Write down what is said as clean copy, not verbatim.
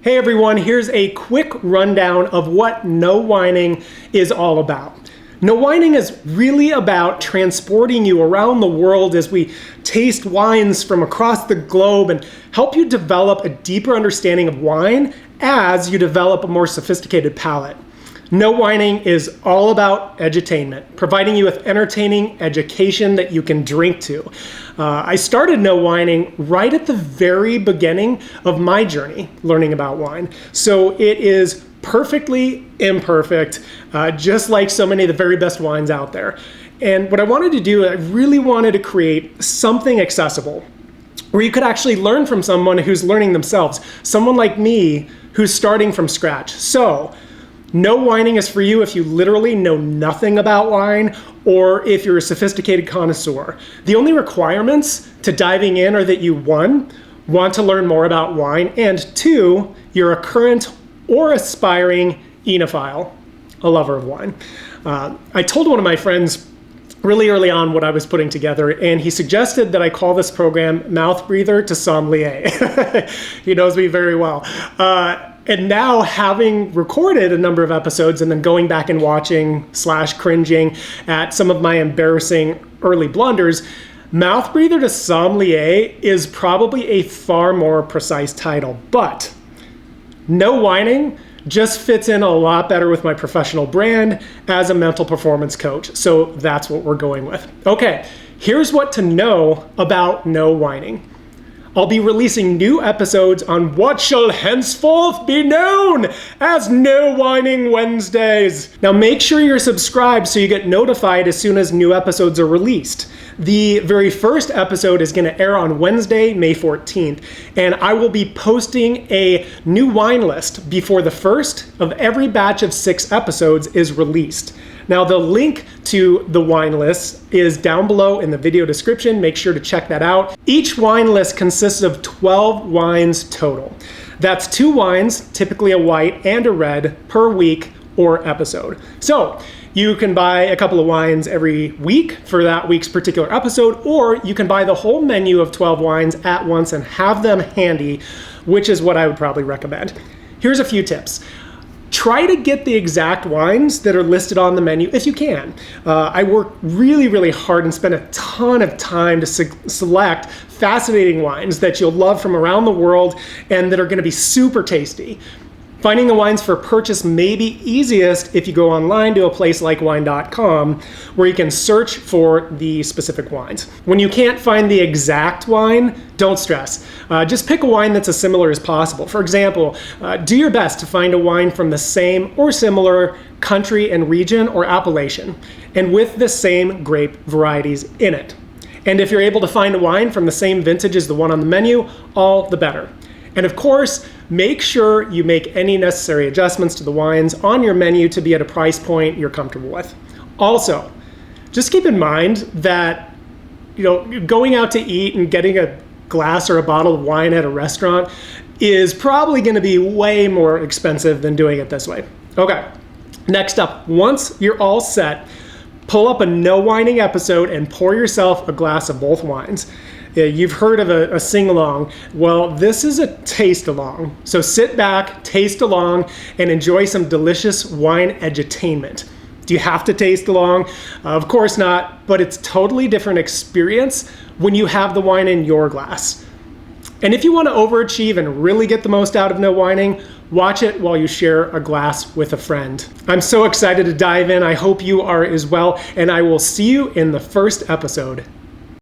Hey everyone, here's a quick rundown of what no whining is all about. No whining is really about transporting you around the world as we taste wines from across the globe and help you develop a deeper understanding of wine as you develop a more sophisticated palate. No whining is all about edutainment, providing you with entertaining education that you can drink to. I started no whining right at the very beginning of my journey learning about wine. So it is perfectly imperfect, just like so many of the very best wines out there. And what I wanted to do, I really wanted to create something accessible where you could actually learn from someone who's learning themselves, someone like me who's starting from scratch. So no whining is for you if you literally know nothing about wine or if you're a sophisticated connoisseur. The only requirements to diving in are that you, one, want to learn more about wine, and two, you're a current or aspiring enophile, a lover of wine. I told one of my friends really early on what I was putting together, and he suggested that I call this program Mouth Breather to Sommelier. He knows me very well. And now, having recorded a number of episodes and then going back and watching / cringing at some of my embarrassing early blunders, Mouth Breather to Sommelier is probably a far more precise title. But no whining just fits in a lot better with my professional brand as a mental performance coach. So that's what we're going with. Okay, here's what to know about no whining. I'll be releasing new episodes on what shall henceforth be known as No Whining Wednesdays. Now make sure you're subscribed so you get notified as soon as new episodes are released. The very first episode is going to air on Wednesday, May 14th, and I will be posting a new wine list before the first of every batch of 6 episodes is released. Now the link to the wine list is down below in the video description. Make sure to check that out. Each wine list consists of 12 wines total. That's 2 wines, typically a white and a red, per week or episode. So you can buy a couple of wines every week for that week's particular episode, or you can buy the whole menu of 12 wines at once and have them handy, which is what I would probably recommend. Here's a few tips. Try to get the exact wines that are listed on the menu if you can. I work really hard and spend a ton of time to select fascinating wines that you'll love from around the world and that are going to be super tasty. Finding the wines for purchase may be easiest if you go online to a place like wine.com, where you can search for the specific wines. When you can't find the exact wine, don't stress. Just pick a wine that's as similar as possible. For example, do your best to find a wine from the same or similar country and region or appellation, and with the same grape varieties in it. And if you're able to find a wine from the same vintage as the one on the menu, all the better. And of course, make sure you make any necessary adjustments to the wines on your menu to be at a price point you're comfortable with. Also, just keep in mind that, going out to eat and getting a glass or a bottle of wine at a restaurant is probably going to be way more expensive than doing it this way. Okay, next up, once you're all set, pull up a no whining episode and pour yourself a glass of both wines. You've heard of a sing-along. Well, this is a taste-along. So sit back, taste along, and enjoy some delicious wine edutainment. Do you have to taste along? Of course not, but it's a totally different experience when you have the wine in your glass. And if you want to overachieve and really get the most out of no whining, watch it while you share a glass with a friend. I'm so excited to dive in. I hope you are as well, and I will see you in the first episode.